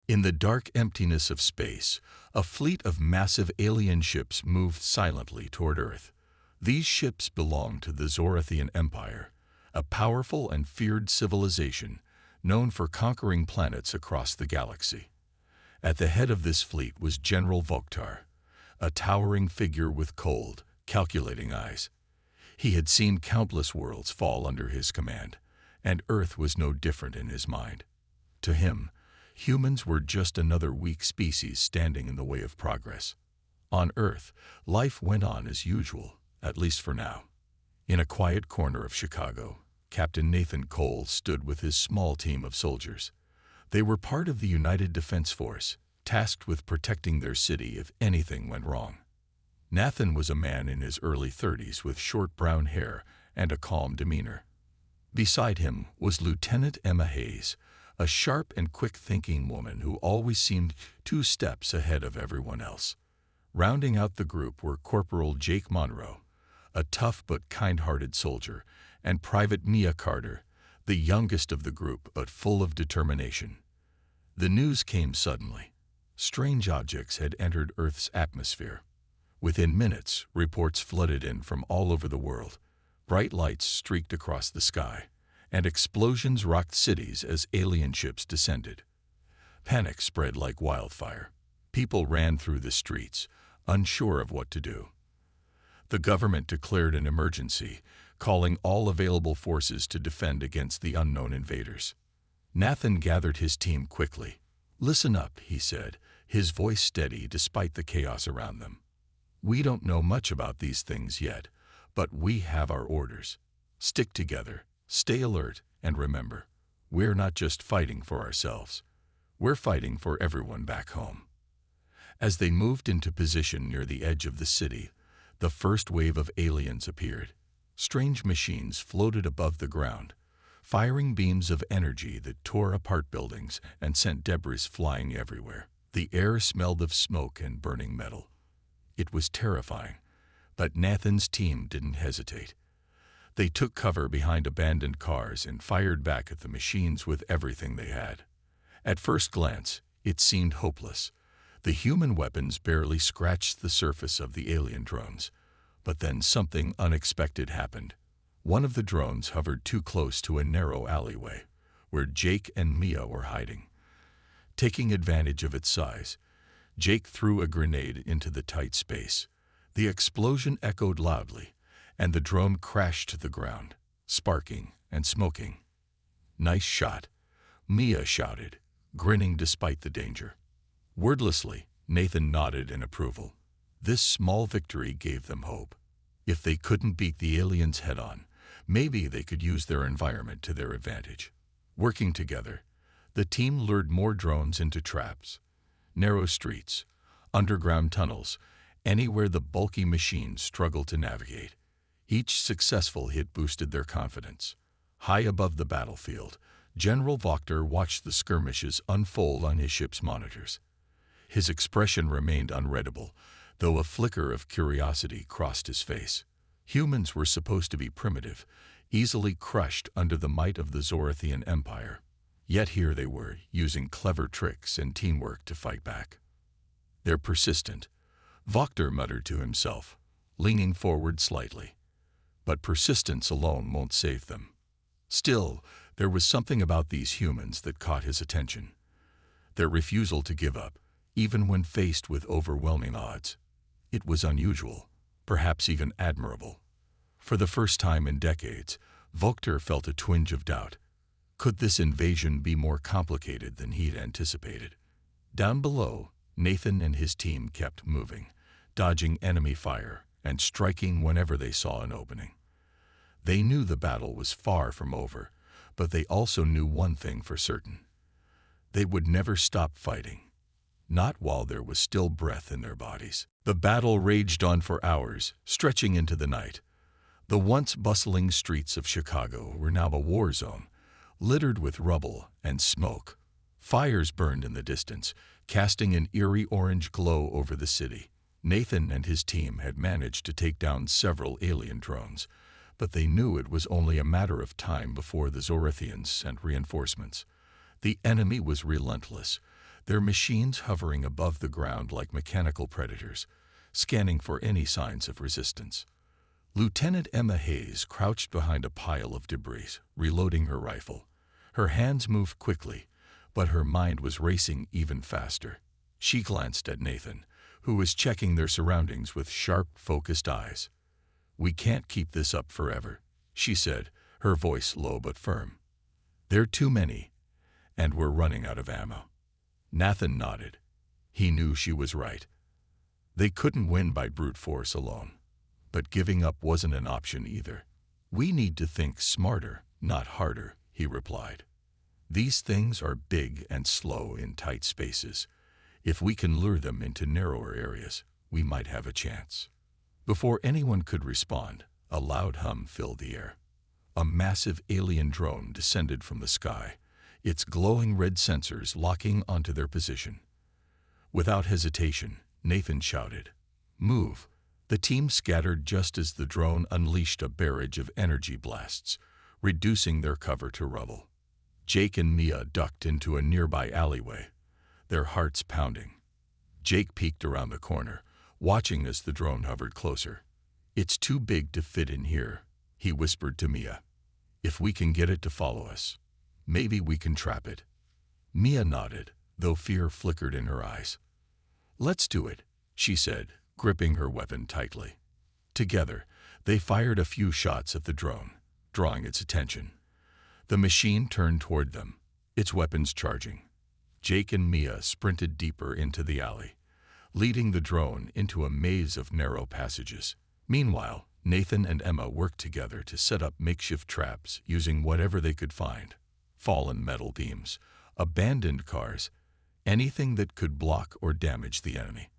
In the dark emptiness of space, a fleet of massive alien ships moved silently toward Earth. These ships belonged to the Zorathian Empire, a powerful and feared civilization known for conquering planets across the galaxy. At the head of this fleet was General Voktar, a towering figure with cold, calculating eyes. He had seen countless worlds fall under his command, and Earth was no different in his mind. To him, humans were just another weak species standing in the way of progress. On Earth, life went on as usual, at least for now. In a quiet corner of Chicago, Captain Nathan Cole stood with his small team of soldiers. They were part of the United Defense Force, tasked with protecting their city if anything went wrong. Nathan was a man in his early 30s with short brown hair and a calm demeanor. Beside him was Lieutenant Emma Hayes, a sharp and quick-thinking woman who always seemed 2 steps ahead of everyone else. Rounding out the group were Corporal Jake Monroe, a tough but kind-hearted soldier, and Private Mia Carter, the youngest of the group but full of determination. The news came suddenly. Strange objects had entered Earth's atmosphere. Within minutes, reports flooded in from all over the world. Bright lights streaked across the sky, and explosions rocked cities as alien ships descended. Panic spread like wildfire. People ran through the streets, unsure of what to do. The government declared an emergency, calling all available forces to defend against the unknown invaders. Nathan gathered his team quickly. "Listen up," he said, his voice steady despite the chaos around them. "We don't know much about these things yet, but we have our orders. Stick together, stay alert, and remember, we're not just fighting for ourselves. We're fighting for everyone back home." As they moved into position near the edge of the city, the first wave of aliens appeared. Strange machines floated above the ground, firing beams of energy that tore apart buildings and sent debris flying everywhere. The air smelled of smoke and burning metal. It was terrifying, but Nathan's team didn't hesitate. They took cover behind abandoned cars and fired back at the machines with everything they had. At first glance, it seemed hopeless. The human weapons barely scratched the surface of the alien drones. But then something unexpected happened. One of the drones hovered too close to a narrow alleyway, where Jake and Mia were hiding. Taking advantage of its size, Jake threw a grenade into the tight space. The explosion echoed loudly, and the drone crashed to the ground, sparking and smoking. "Nice shot," Mia shouted, grinning despite the danger. Wordlessly, Nathan nodded in approval. This small victory gave them hope. If they couldn't beat the aliens head-on, maybe they could use their environment to their advantage. Working together, the team lured more drones into traps. Narrow streets, underground tunnels, anywhere the bulky machines struggled to navigate. Each successful hit boosted their confidence. High above the battlefield, General Voktar watched the skirmishes unfold on his ship's monitors. His expression remained unreadable, though a flicker of curiosity crossed his face. Humans were supposed to be primitive, easily crushed under the might of the Zorathian Empire. Yet here they were, using clever tricks and teamwork to fight back. "They're persistent," Voktar muttered to himself, leaning forward slightly. But persistence alone won't save them. Still, there was something about these humans that caught his attention. Their refusal to give up, even when faced with overwhelming odds. It was unusual, perhaps even admirable. For the first time in decades, Voktar felt a twinge of doubt. Could this invasion be more complicated than he'd anticipated? Down below, Nathan and his team kept moving, dodging enemy fire and striking whenever they saw an opening. They knew the battle was far from over, but they also knew one thing for certain. They would never stop fighting. Not while there was still breath in their bodies. The battle raged on for hours, stretching into the night. The once bustling streets of Chicago were now a war zone, littered with rubble and smoke. Fires burned in the distance, casting an eerie orange glow over the city. Nathan and his team had managed to take down several alien drones, but they knew it was only a matter of time before the Zorathians sent reinforcements. The enemy was relentless. their machines hovering above the ground like mechanical predators, scanning for any signs of resistance. Lieutenant Emma Hayes crouched behind a pile of debris, reloading her rifle. Her hands moved quickly, but her mind was racing even faster. She glanced at Nathan, who was checking their surroundings with sharp, focused eyes. "We can't keep this up forever," she said, her voice low but firm. "There are too many, and we're running out of ammo." Nathan nodded. He knew she was right. They couldn't win by brute force alone. But giving up wasn't an option either. "We need to think smarter, not harder," he replied. "These things are big and slow in tight spaces. If we can lure them into narrower areas, we might have a chance." Before anyone could respond, a loud hum filled the air. A massive alien drone descended from the sky, its glowing red sensors locking onto their position. Without hesitation, Nathan shouted, "Move!" The team scattered just as the drone unleashed a barrage of energy blasts, reducing their cover to rubble. Jake and Mia ducked into a nearby alleyway, their hearts pounding. Jake peeked around the corner, watching as the drone hovered closer. "It's too big to fit in here," he whispered to Mia. "If we can get it to follow us, maybe we can trap it." Mia nodded, though fear flickered in her eyes. "Let's do it," she said, gripping her weapon tightly. Together, they fired a few shots at the drone, drawing its attention. The machine turned toward them, its weapons charging. Jake and Mia sprinted deeper into the alley, leading the drone into a maze of narrow passages. Meanwhile, Nathan and Emma worked together to set up makeshift traps using whatever they could find: fallen metal beams, abandoned cars, anything that could block or damage the enemy.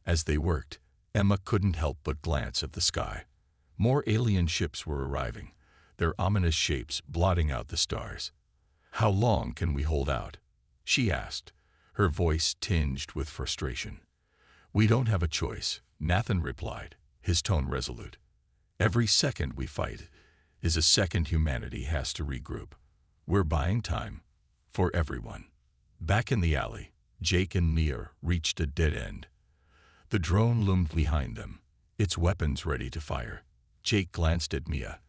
As they worked, Emma couldn't help but glance at the sky. More alien ships were arriving, their ominous shapes blotting out the stars. "How long can we hold out?" she asked, her voice tinged with frustration. "We don't have a choice," Nathan replied, his tone resolute. "Every second we fight is a second humanity has to regroup. We're buying time for everyone." Back in the alley, Jake and Mia reached a dead end. The drone loomed behind them, its weapons ready to fire. Jake glanced at Mia,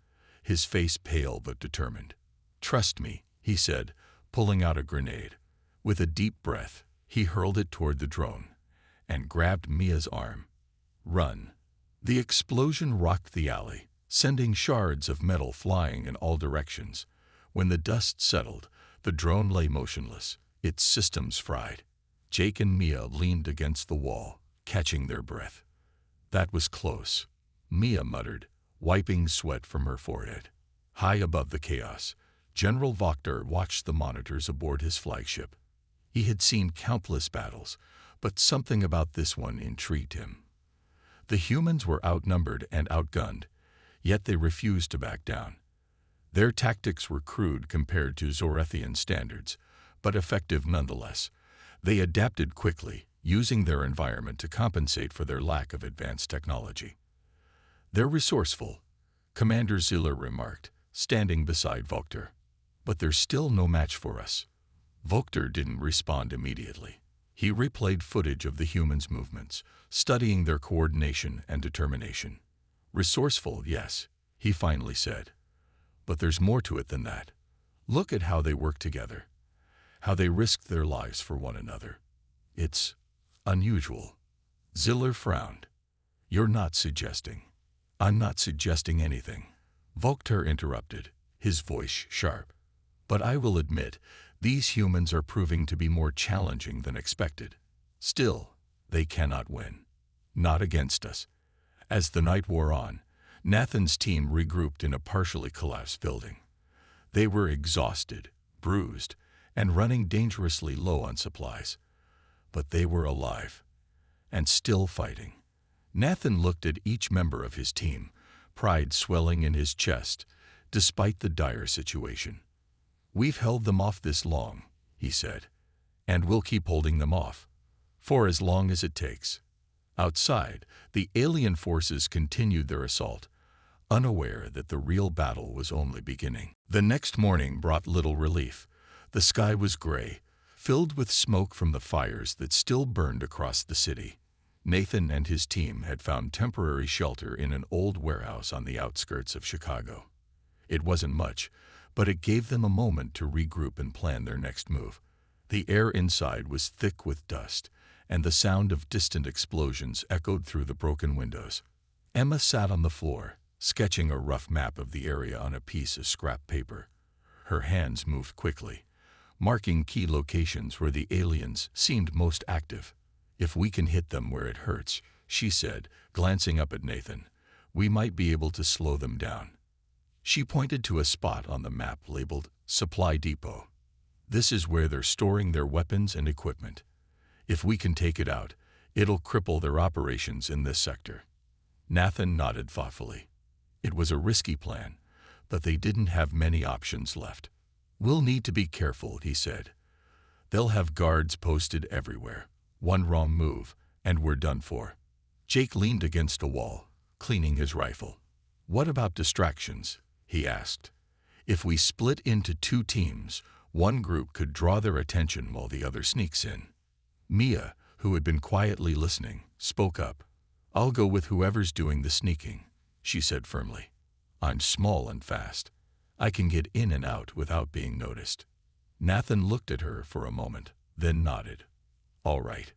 his face pale but determined. "Trust me," he said, pulling out a grenade. With a deep breath, he hurled it toward the drone and grabbed Mia's arm. "Run." The explosion rocked the alley, sending shards of metal flying in all directions. When the dust settled, the drone lay motionless, its systems fried. Jake and Mia leaned against the wall, catching their breath. "That was close," Mia muttered, wiping sweat from her forehead. High above the chaos, General Vokter watched the monitors aboard his flagship. He had seen countless battles, but something about this one intrigued him. The humans were outnumbered and outgunned, yet they refused to back down. Their tactics were crude compared to Zorethian standards, but effective nonetheless. They adapted quickly, using their environment to compensate for their lack of advanced technology. "They're resourceful," Commander Ziller remarked, standing beside Vokter. "But they're still no match for us." Vokter didn't respond immediately. He replayed footage of the humans' movements, studying their coordination and determination. "Resourceful, yes," he finally said. "But there's more to it than that. Look at how they work together, how they risked their lives for one another. It's unusual." Ziller frowned. "You're not suggesting." "I'm not suggesting anything," Vokter interrupted, his voice sharp. "But I will admit, these humans are proving to be more challenging than expected. Still, they cannot win. Not against us." As the night wore on, Nathan's team regrouped in a partially collapsed building. They were exhausted, bruised, and running dangerously low on supplies. But they were alive, and still fighting. Nathan looked at each member of his team, pride swelling in his chest, despite the dire situation. "We've held them off this long," he said, "and we'll keep holding them off, for as long as it takes." Outside, the alien forces continued their assault, unaware that the real battle was only beginning. The next morning brought little relief. The sky was gray, filled with smoke from the fires that still burned across the city. Nathan and his team had found temporary shelter in an old warehouse on the outskirts of Chicago. It wasn't much, but it gave them a moment to regroup and plan their next move. The air inside was thick with dust, and the sound of distant explosions echoed through the broken windows. Emma sat on the floor, sketching a rough map of the area on a piece of scrap paper. Her hands moved quickly, marking key locations where the aliens seemed most active. "If we can hit them where it hurts," she said, glancing up at Nathan, "we might be able to slow them down." She pointed to a spot on the map labeled Supply Depot. "This is where they're storing their weapons and equipment. If we can take it out, it'll cripple their operations in this sector." Nathan nodded thoughtfully. It was a risky plan, but they didn't have many options left. "We'll need to be careful," he said. "They'll have guards posted everywhere. One wrong move, and we're done for." Jake leaned against a wall, cleaning his rifle. "What about distractions?" he asked. "If we split into two teams, one group could draw their attention while the other sneaks in." Mia, who had been quietly listening, spoke up. "I'll go with whoever's doing the sneaking," she said firmly. "I'm small and fast. I can get in and out without being noticed." Nathan looked at her for a moment, then nodded. "All right.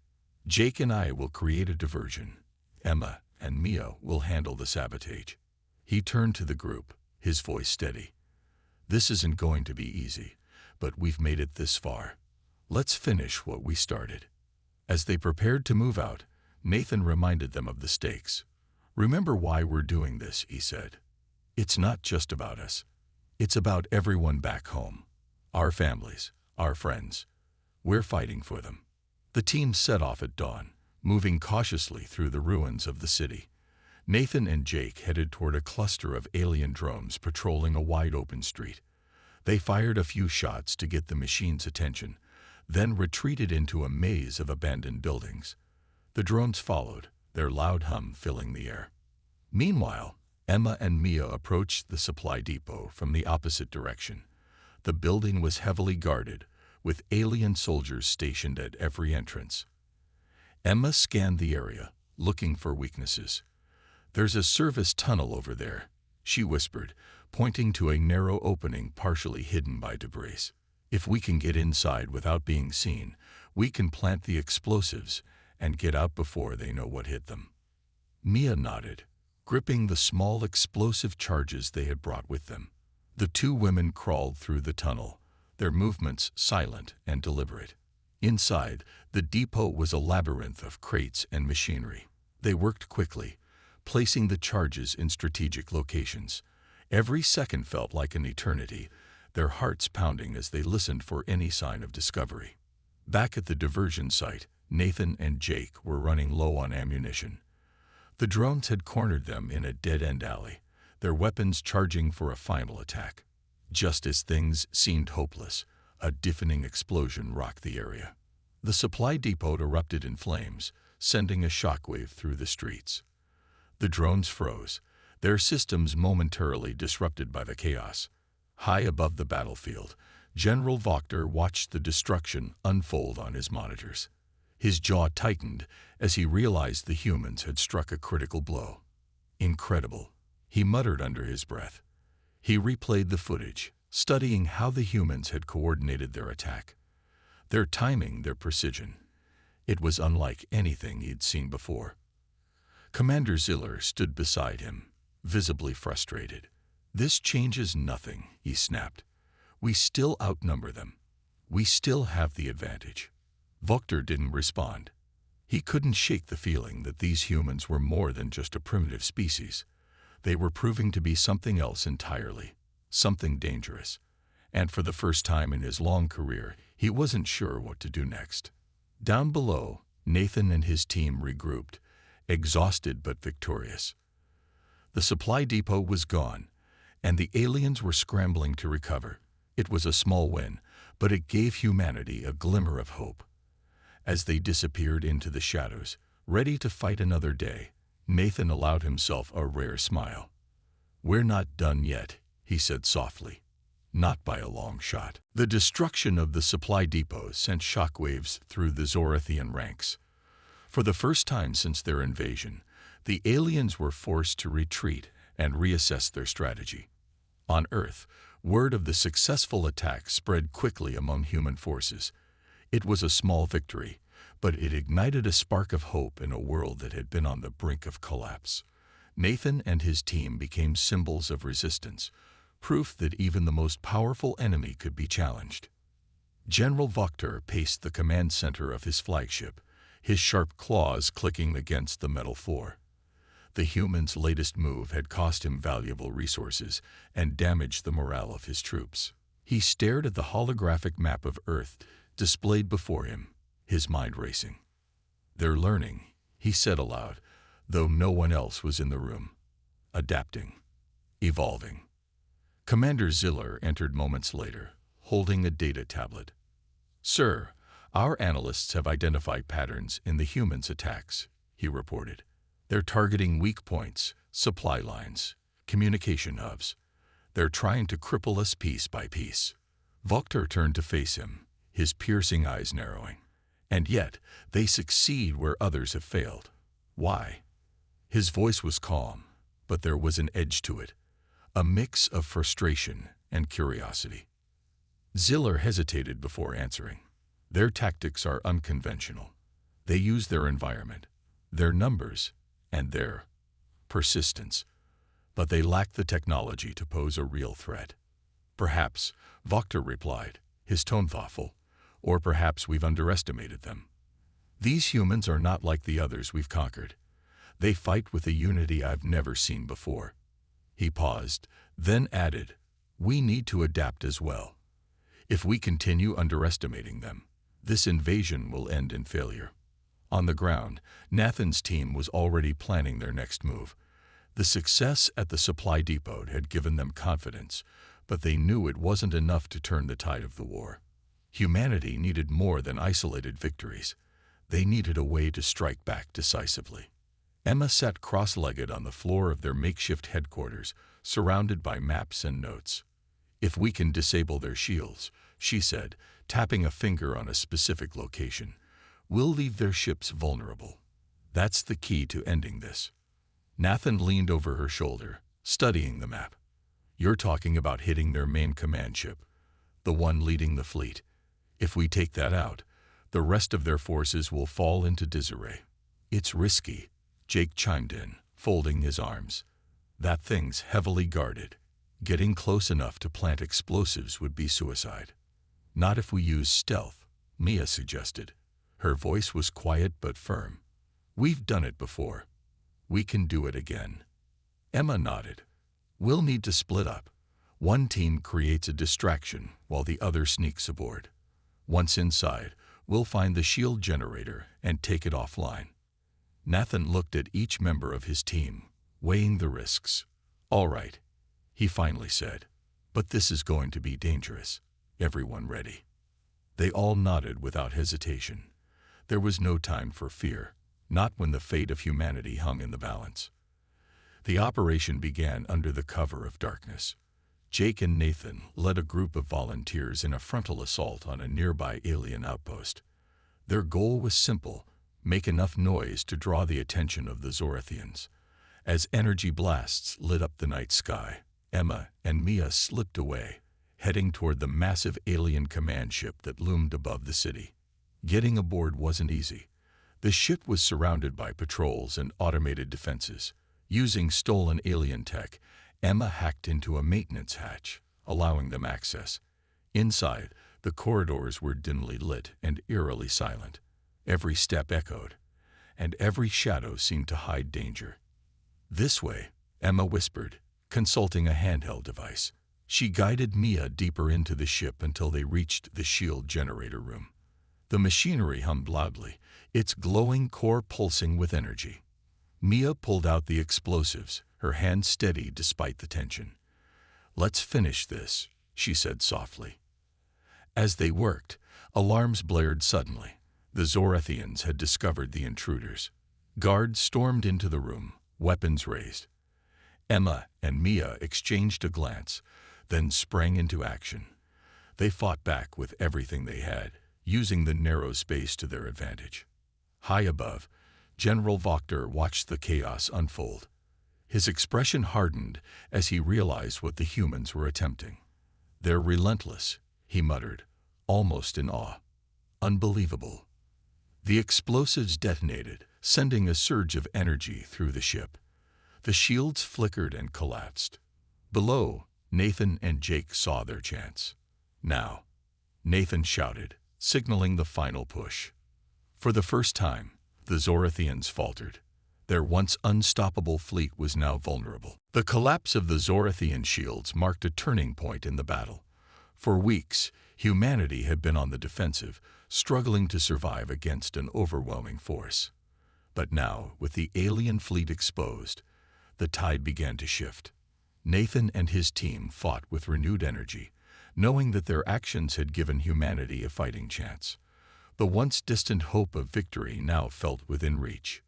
Jake and I will create a diversion. Emma and Mia will handle the sabotage." He turned to the group, his voice steady. "This isn't going to be easy, but we've made it this far. Let's finish what we started." As they prepared to move out, Nathan reminded them of the stakes. "Remember why we're doing this," he said. "It's not just about us. It's about everyone back home. Our families, our friends. We're fighting for them." The team set off at dawn, moving cautiously through the ruins of the city. Nathan and Jake headed toward a cluster of alien drones patrolling a wide-open street. They fired a few shots to get the machine's attention, then retreated into a maze of abandoned buildings. The drones followed, their loud hum filling the air. Meanwhile, Emma and Mia approached the supply depot from the opposite direction. The building was heavily guarded, with alien soldiers stationed at every entrance. Emma scanned the area, looking for weaknesses. "There's a service tunnel over there," she whispered, pointing to a narrow opening partially hidden by debris. "If we can get inside without being seen, we can plant the explosives and get out before they know what hit them." Mia nodded, gripping the small explosive charges they had brought with them. The two women crawled through the tunnel, their movements silent and deliberate. Inside, the depot was a labyrinth of crates and machinery. They worked quickly, placing the charges in strategic locations. Every second felt like an eternity, their hearts pounding as they listened for any sign of discovery. Back at the diversion site, Nathan and Jake were running low on ammunition. The drones had cornered them in a dead-end alley, their weapons charging for a final attack. Just as things seemed hopeless, a deafening explosion rocked the area. The supply depot erupted in flames, sending a shockwave through the streets. The drones froze, their systems momentarily disrupted by the chaos. High above the battlefield, General Vokter watched the destruction unfold on his monitors. His jaw tightened as he realized the humans had struck a critical blow. "Incredible," he muttered under his breath. He replayed the footage, studying how the humans had coordinated their attack. Their timing, their precision. It was unlike anything he'd seen before. Commander Ziller stood beside him, visibly frustrated. "This changes nothing," he snapped. "We still outnumber them. We still have the advantage." Vokter didn't respond. He couldn't shake the feeling that these humans were more than just a primitive species. They were proving to be something else entirely, something dangerous. And for the first time in his long career, he wasn't sure what to do next. Down below, Nathan and his team regrouped, exhausted but victorious. The supply depot was gone, and the aliens were scrambling to recover. It was a small win, but it gave humanity a glimmer of hope. As they disappeared into the shadows, ready to fight another day, Nathan allowed himself a rare smile. "We're not done yet," he said softly. Not by a long shot. The destruction of the supply depots sent shockwaves through the Zorathian ranks. For the first time since their invasion, the aliens were forced to retreat and reassess their strategy. On Earth, word of the successful attack spread quickly among human forces. It was a small victory, but it ignited a spark of hope in a world that had been on the brink of collapse. Nathan and his team became symbols of resistance, proof that even the most powerful enemy could be challenged. General Vokter paced the command center of his flagship, his sharp claws clicking against the metal floor. The human's latest move had cost him valuable resources and damaged the morale of his troops. He stared at the holographic map of Earth displayed before him, his mind racing. "They're learning," he said aloud, though no one else was in the room. "Adapting. Evolving." Commander Ziller entered moments later, holding a data tablet. "Sir, our analysts have identified patterns in the humans' attacks," he reported. "They're targeting weak points, supply lines, communication hubs. They're trying to cripple us piece by piece." Vokter turned to face him, his piercing eyes narrowing. "And yet, they succeed where others have failed. Why?" His voice was calm, but there was an edge to it, a mix of frustration and curiosity. Ziller hesitated before answering. "Their tactics are unconventional. They use their environment, their numbers, and their persistence, but they lack the technology to pose a real threat." "Perhaps," Vokter replied, his tone thoughtful, "or perhaps we've underestimated them. These humans are not like the others we've conquered. They fight with a unity I've never seen before." He paused, then added, "We need to adapt as well. If we continue underestimating them, this invasion will end in failure." On the ground, Nathan's team was already planning their next move. The success at the supply depot had given them confidence, but they knew it wasn't enough to turn the tide of the war. Humanity needed more than isolated victories. They needed a way to strike back decisively. Emma sat cross-legged on the floor of their makeshift headquarters, surrounded by maps and notes. "If we can disable their shields," she said, tapping a finger on a specific location, "we'll leave their ships vulnerable. That's the key to ending this." Nathan leaned over her shoulder, studying the map. "You're talking about hitting their main command ship, the one leading the fleet. If we take that out, the rest of their forces will fall into disarray." "It's risky," Jake chimed in, folding his arms. "That thing's heavily guarded. Getting close enough to plant explosives would be suicide." "Not if we use stealth," Mia suggested. Her voice was quiet but firm. "We've done it before. We can do it again." Emma nodded. "We'll need to split up. One team creates a distraction while the other sneaks aboard. Once inside, we'll find the shield generator and take it offline." Nathan looked at each member of his team, weighing the risks. "All right," he finally said, "but this is going to be dangerous. Everyone ready?" They all nodded without hesitation. There was no time for fear, not when the fate of humanity hung in the balance. The operation began under the cover of darkness. Jake and Nathan led a group of volunteers in a frontal assault on a nearby alien outpost. Their goal was simple: make enough noise to draw the attention of the Zorathians. As energy blasts lit up the night sky, Emma and Mia slipped away, heading toward the massive alien command ship that loomed above the city. Getting aboard wasn't easy. The ship was surrounded by patrols and automated defenses. Using stolen alien tech, Emma hacked into a maintenance hatch, allowing them access. Inside, the corridors were dimly lit and eerily silent. Every step echoed, and every shadow seemed to hide danger. "This way," Emma whispered, consulting a handheld device. She guided Mia deeper into the ship until they reached the shield generator room. The machinery hummed loudly, its glowing core pulsing with energy. Mia pulled out the explosives, her hand steady despite the tension. "Let's finish this," she said softly. As they worked, alarms blared suddenly. The Zorathians had discovered the intruders. Guards stormed into the room, weapons raised. Emma and Mia exchanged a glance, then sprang into action. They fought back with everything they had, using the narrow space to their advantage. High above, General Vokter watched the chaos unfold. His expression hardened as he realized what the humans were attempting. "They're relentless," he muttered, almost in awe. "Unbelievable." The explosives detonated, sending a surge of energy through the ship. The shields flickered and collapsed. Below, Nathan and Jake saw their chance. "Now," Nathan shouted, signaling the final push. For the first time, the Zorathians faltered. Their once unstoppable fleet was now vulnerable. The collapse of the Zorathian shields marked a turning point in the battle. For weeks, humanity had been on the defensive, struggling to survive against an overwhelming force. But now, with the alien fleet exposed, the tide began to shift. Nathan and his team fought with renewed energy, knowing that their actions had given humanity a fighting chance. The once distant hope of victory now felt within reach.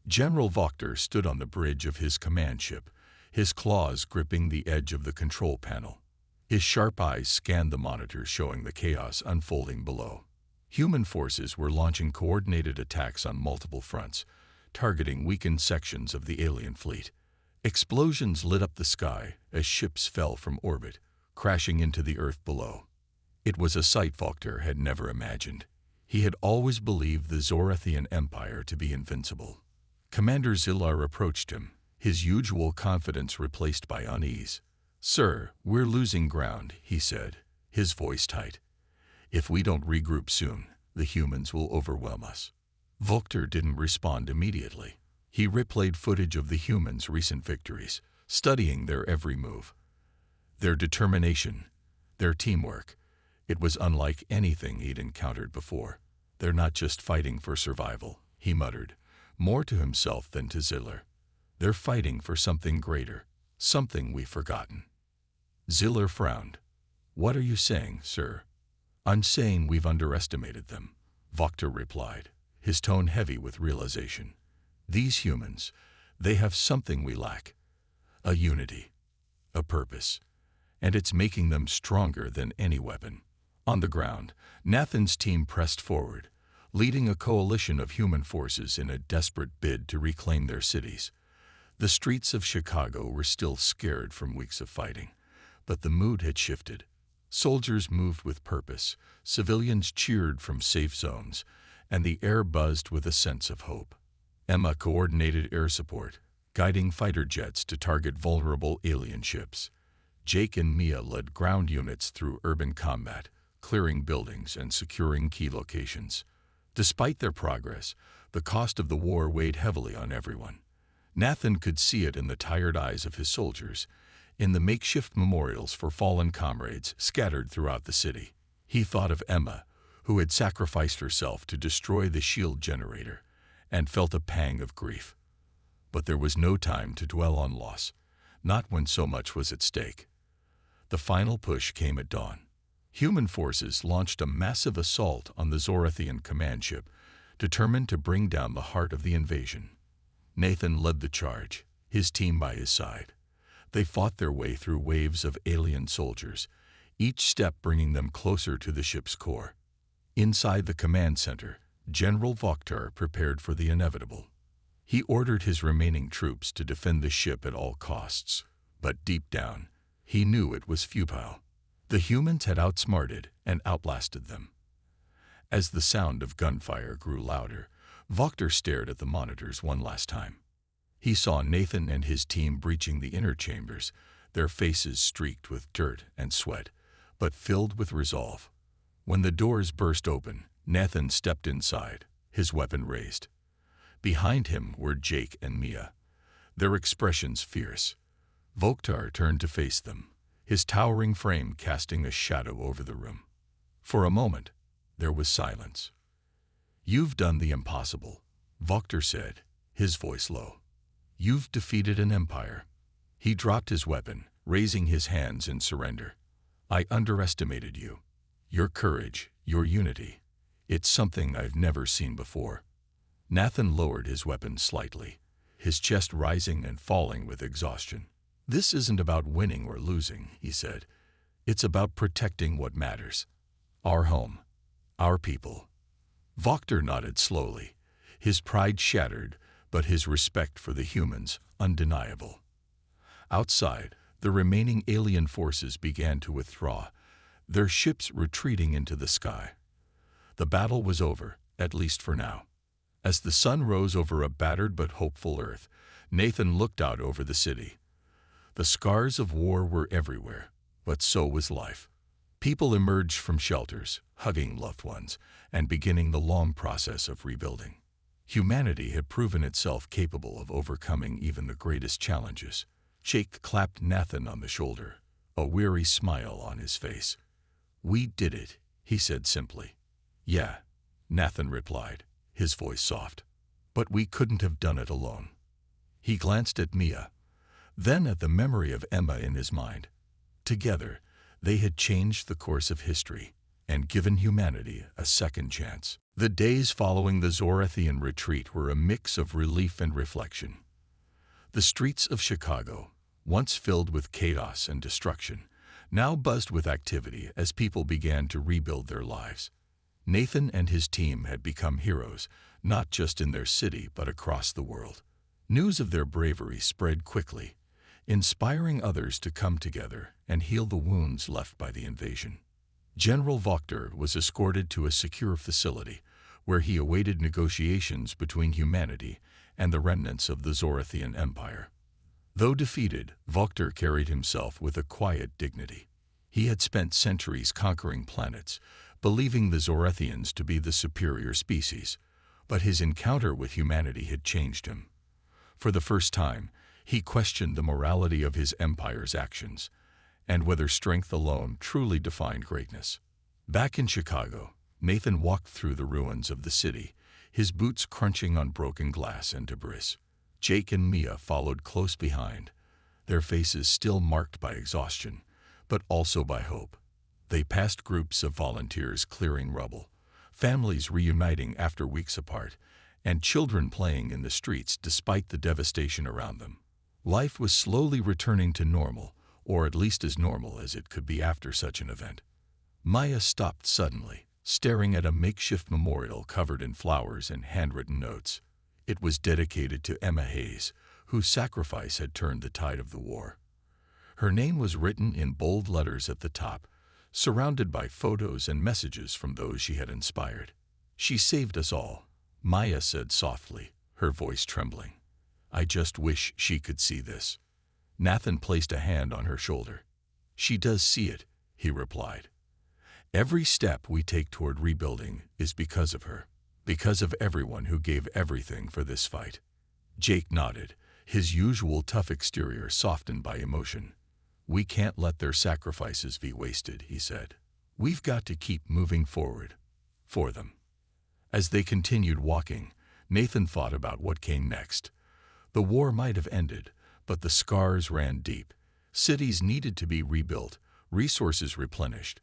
General Vokter stood on the bridge of his command ship, his claws gripping the edge of the control panel. His sharp eyes scanned the monitors showing the chaos unfolding below. Human forces were launching coordinated attacks on multiple fronts, targeting weakened sections of the alien fleet. Explosions lit up the sky as ships fell from orbit, crashing into the earth below. It was a sight Vokter had never imagined. He had always believed the Zorathian Empire to be invincible. Commander Zilar approached him, his usual confidence replaced by unease. "Sir, we're losing ground," he said, his voice tight. "If we don't regroup soon, the humans will overwhelm us." Vokter didn't respond immediately. He replayed footage of the humans' recent victories, studying their every move. Their determination, their teamwork. It was unlike anything he'd encountered before. "They're not just fighting for survival," he muttered, more to himself than to Ziller. "They're fighting for something greater, something we've forgotten." Ziller frowned. "What are you saying, sir?" "I'm saying we've underestimated them," Vokter replied, his tone heavy with realization. "These humans, they have something we lack. A unity, a purpose, and it's making them stronger than any weapon." On the ground, Nathan's team pressed forward, leading a coalition of human forces in a desperate bid to reclaim their cities. The streets of Chicago were still scared from weeks of fighting, but the mood had shifted. Soldiers moved with purpose, civilians cheered from safe zones, and the air buzzed with a sense of hope. Emma coordinated air support, guiding fighter jets to target vulnerable alien ships. Jake and Mia led ground units through urban combat, clearing buildings and securing key locations. Despite their progress, the cost of the war weighed heavily on everyone. Nathan could see it in the tired eyes of his soldiers, in the makeshift memorials for fallen comrades scattered throughout the city. He thought of Emma, who had sacrificed herself to destroy the shield generator, and felt a pang of grief. But there was no time to dwell on loss, not when so much was at stake. The final push came at dawn. Human forces launched a massive assault on the Zorathian command ship, determined to bring down the heart of the invasion. Nathan led the charge, his team by his side. They fought their way through waves of alien soldiers, each step bringing them closer to the ship's core. Inside the command center, General Vokter prepared for the inevitable. He ordered his remaining troops to defend the ship at all costs, but deep down, he knew it was futile. The humans had outsmarted and outlasted them. As the sound of gunfire grew louder, Vokter stared at the monitors one last time. He saw Nathan and his team breaching the inner chambers, their faces streaked with dirt and sweat, but filled with resolve. When the doors burst open, Nathan stepped inside, his weapon raised. Behind him were Jake and Mia, their expressions fierce. Vokter turned to face them, his towering frame casting a shadow over the room. For a moment, there was silence. "You've done the impossible," Vokter said, his voice low. "You've defeated an empire." He dropped his weapon, raising his hands in surrender. "I underestimated you. Your courage, your unity. It's something I've never seen before." Nathan lowered his weapon slightly, his chest rising and falling with exhaustion. "This isn't about winning or losing," he said, It's about protecting what matters. Our home. Our people. Vokter nodded slowly, his pride shattered, but his respect for the humans undeniable. Outside, the remaining alien forces began to withdraw, their ships retreating into the sky. The battle was over, at least for now. As the sun rose over a battered but hopeful Earth, Nathan looked out over the city. The scars of war were everywhere, but so was life. People emerged from shelters, hugging loved ones, and beginning the long process of rebuilding. Humanity had proven itself capable of overcoming even the greatest challenges. Jake clapped Nathan on the shoulder, a weary smile on his face. "We did it," he said simply. "Yeah," Nathan replied, his voice soft. "But we couldn't have done it alone." He glanced at Mia, then at the memory of Emma in his mind. Together, they had changed the course of history and given humanity a second chance. The days following the Zorathian retreat were a mix of relief and reflection. The streets of Chicago, once filled with chaos and destruction, now buzzed with activity as people began to rebuild their lives. Nathan and his team had become heroes, not just in their city but across the world. News of their bravery spread quickly, inspiring others to come together and heal the wounds left by the invasion. General Vokter was escorted to a secure facility, where he awaited negotiations between humanity and the remnants of the Zorathian Empire. Though defeated, Vokter carried himself with a quiet dignity. He had spent centuries conquering planets, believing the Zorathians to be the superior species, but his encounter with humanity had changed him. For the first time, he questioned the morality of his empire's actions, and whether strength alone truly defined greatness. Back in Chicago, Nathan walked through the ruins of the city, his boots crunching on broken glass and debris. Jake and Mia followed close behind, their faces still marked by exhaustion, but also by hope. They passed groups of volunteers clearing rubble, families reuniting after weeks apart, and children playing in the streets despite the devastation around them. Life was slowly returning to normal, or at least as normal as it could be after such an event. Maya stopped suddenly, staring at a makeshift memorial covered in flowers and handwritten notes. It was dedicated to Emma Hayes, whose sacrifice had turned the tide of the war. Her name was written in bold letters at the top, surrounded by photos and messages from those she had inspired. "She saved us all," Maya said softly, her voice trembling. "I just wish she could see this." Nathan placed a hand on her shoulder. "She does see it," he replied. "Every step we take toward rebuilding is because of her, because of everyone who gave everything for this fight." Jake nodded, his usual tough exterior softened by emotion. "We can't let their sacrifices be wasted," he said. "We've got to keep moving forward. For them." As they continued walking, Nathan thought about what came next. The war might have ended, but the scars ran deep. Cities needed to be rebuilt, resources replenished,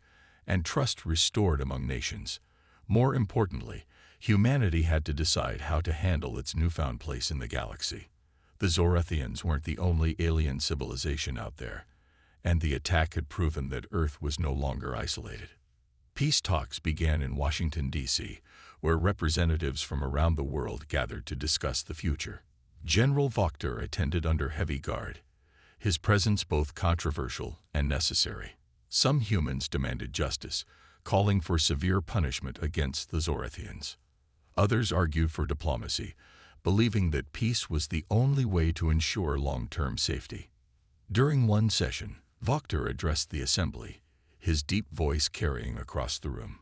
and trust restored among nations. More importantly, humanity had to decide how to handle its newfound place in the galaxy. The Zorathians weren't the only alien civilization out there, and the attack had proven that Earth was no longer isolated. Peace talks began in Washington, D.C., where representatives from around the world gathered to discuss the future. General Vokter attended under heavy guard, his presence both controversial and necessary. Some humans demanded justice, calling for severe punishment against the Zorathians. Others argued for diplomacy, believing that peace was the only way to ensure long-term safety. During one session, Vokter addressed the assembly, his deep voice carrying across the room.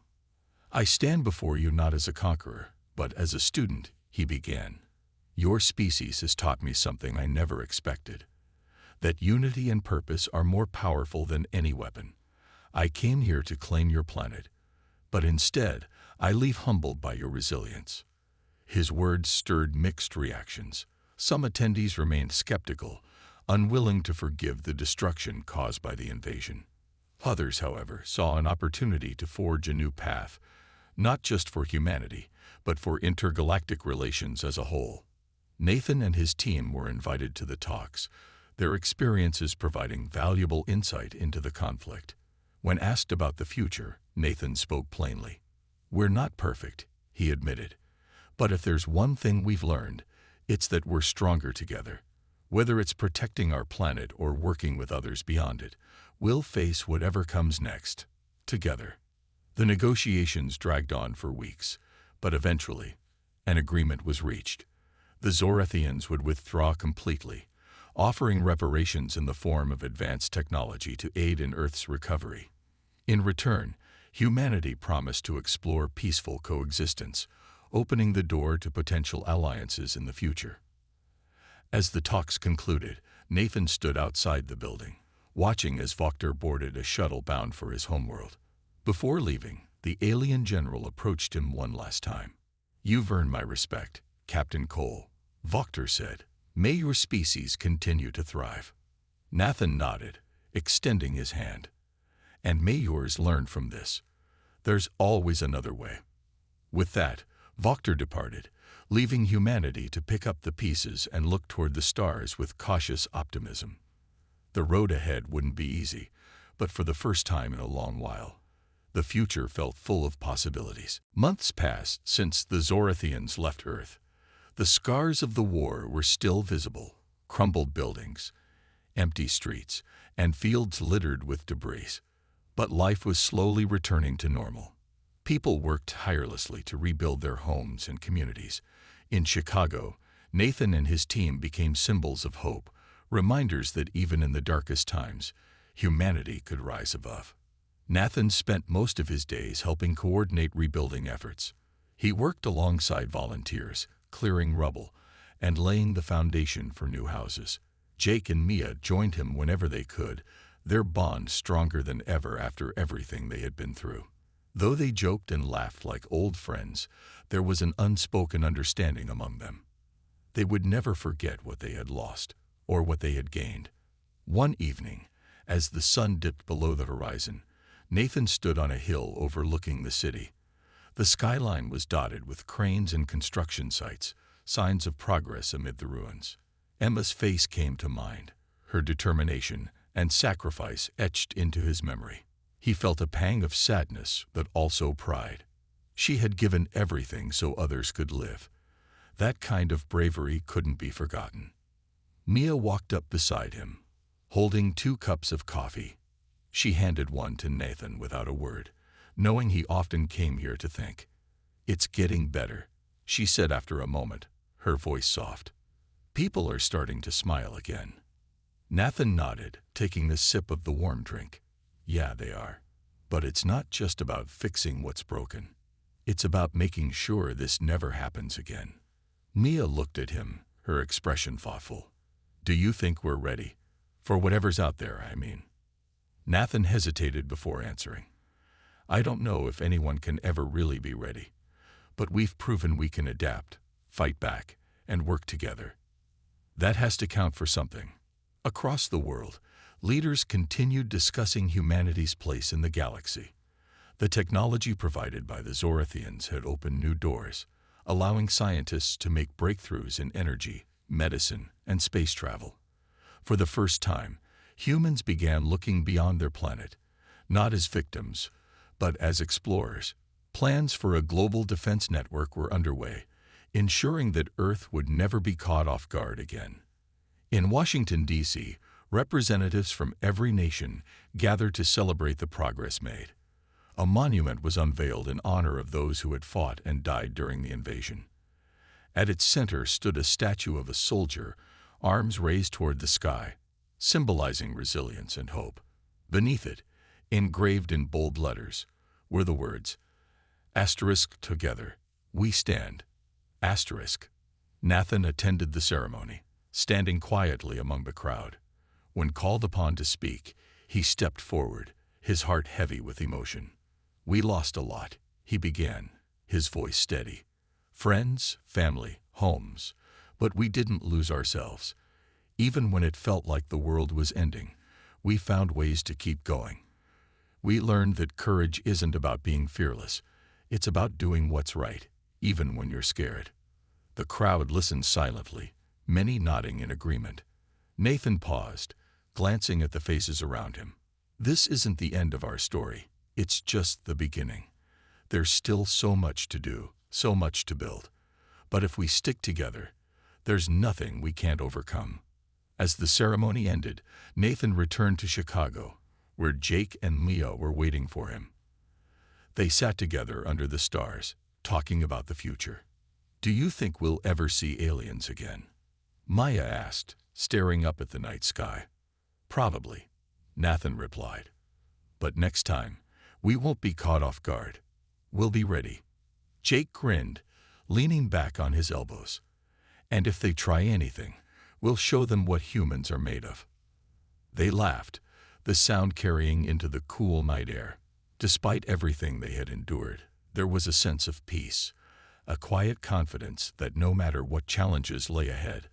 "I stand before you not as a conqueror, but as a student," he began. "Your species has taught me something I never expected, that unity and purpose are more powerful than any weapon. I came here to claim your planet, but instead, I leave humbled by your resilience." His words stirred mixed reactions. Some attendees remained skeptical, unwilling to forgive the destruction caused by the invasion. Others, however, saw an opportunity to forge a new path, not just for humanity, but for intergalactic relations as a whole. Nathan and his team were invited to the talks, their experiences providing valuable insight into the conflict. When asked about the future, Nathan spoke plainly. "We're not perfect," he admitted. "But if there's one thing we've learned, it's that we're stronger together. Whether it's protecting our planet or working with others beyond it, we'll face whatever comes next, together." The negotiations dragged on for weeks, but eventually, an agreement was reached. The Zorathians would withdraw completely, offering reparations in the form of advanced technology to aid in Earth's recovery. In return, humanity promised to explore peaceful coexistence, opening the door to potential alliances in the future. As the talks concluded, Nathan stood outside the building, watching as Vokter boarded a shuttle bound for his homeworld. Before leaving, the alien general approached him one last time. "You've earned my respect, Captain Cole," Vokter said. "May your species continue to thrive." Nathan nodded, extending his hand. "And may yours learn from this. There's always another way." With that, Vokter departed, leaving humanity to pick up the pieces and look toward the stars with cautious optimism. The road ahead wouldn't be easy, but for the first time in a long while, the future felt full of possibilities. Months passed since the Zorathians left Earth. The scars of the war were still visible: crumbled buildings, empty streets, and fields littered with debris. But life was slowly returning to normal. People worked tirelessly to rebuild their homes and communities. In Chicago, Nathan and his team became symbols of hope, reminders that even in the darkest times, humanity could rise above. Nathan spent most of his days helping coordinate rebuilding efforts. He worked alongside volunteers, clearing rubble and laying the foundation for new houses. Jake and Mia joined him whenever they could, their bond stronger than ever after everything they had been through. Though they joked and laughed like old friends, there was an unspoken understanding among them. They would never forget what they had lost or what they had gained. One evening, as the sun dipped below the horizon, Nathan stood on a hill overlooking the city. The skyline was dotted with cranes and construction sites, signs of progress amid the ruins. Emma's face came to mind, her determination and sacrifice etched into his memory. He felt a pang of sadness, but also pride. She had given everything so others could live. That kind of bravery couldn't be forgotten. Mia walked up beside him, holding 2 cups of coffee. She handed one to Nathan without a word, knowing he often came here to think. "It's getting better," she said after a moment, her voice soft. "People are starting to smile again." Nathan nodded, taking a sip of the warm drink. "Yeah, they are. But it's not just about fixing what's broken. It's about making sure this never happens again." Mia looked at him, her expression thoughtful. "Do you think we're ready? For whatever's out there, I mean." Nathan hesitated before answering. "I don't know if anyone can ever really be ready, but we've proven we can adapt, fight back, and work together. That has to count for something." Across the world, leaders continued discussing humanity's place in the galaxy. The technology provided by the Zorathians had opened new doors, allowing scientists to make breakthroughs in energy, medicine, and space travel. For the first time, humans began looking beyond their planet, not as victims, but as explorers. Plans for a global defense network were underway, ensuring that Earth would never be caught off guard again. In Washington, D.C., representatives from every nation gathered to celebrate the progress made. A monument was unveiled in honor of those who had fought and died during the invasion. At its center stood a statue of a soldier, arms raised toward the sky, symbolizing resilience and hope. Beneath it, engraved in bold letters, were the words, "*Together, we stand. Nathan attended the ceremony, standing quietly among the crowd. When called upon to speak, he stepped forward, his heart heavy with emotion. "We lost a lot," he began, his voice steady. "Friends, family, homes. But we didn't lose ourselves. Even when it felt like the world was ending, we found ways to keep going. We learned that courage isn't about being fearless. It's about doing what's right, even when you're scared." The crowd listened silently, many nodding in agreement. Nathan paused, glancing at the faces around him. This isn't the end of our story. It's just the beginning. There's still so much to do, so much to build. But if we stick together, there's nothing we can't overcome. As the ceremony ended, Nathan returned to Chicago, where Jake and Leo were waiting for him. They sat together under the stars, talking about the future. "Do you think we'll ever see aliens again?" Maya asked, staring up at the night sky. "Probably," Nathan replied. "But next time, we won't be caught off guard. We'll be ready." Jake grinned, leaning back on his elbows. "And if they try anything, we'll show them what humans are made of." They laughed, the sound carrying into the cool night air. Despite everything they had endured, there was a sense of peace, a quiet confidence that no matter what challenges lay ahead,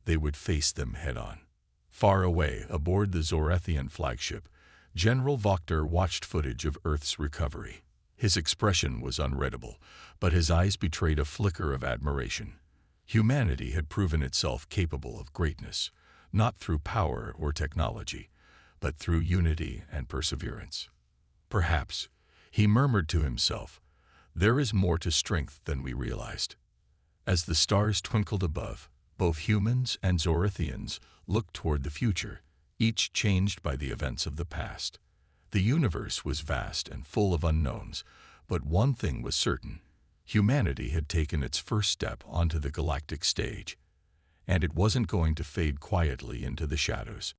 they would face them head-on. Far away, aboard the Zorethian flagship, General Vokter watched footage of Earth's recovery. His expression was unreadable, but his eyes betrayed a flicker of admiration. Humanity had proven itself capable of greatness, not through power or technology, but through unity and perseverance. Perhaps, he murmured to himself, there is more to strength than we realized. As the stars twinkled above, both humans and Zorethians looked toward the future, each changed by the events of the past. The universe was vast and full of unknowns, but one thing was certain. Humanity had taken its first step onto the galactic stage, and it wasn't going to fade quietly into the shadows.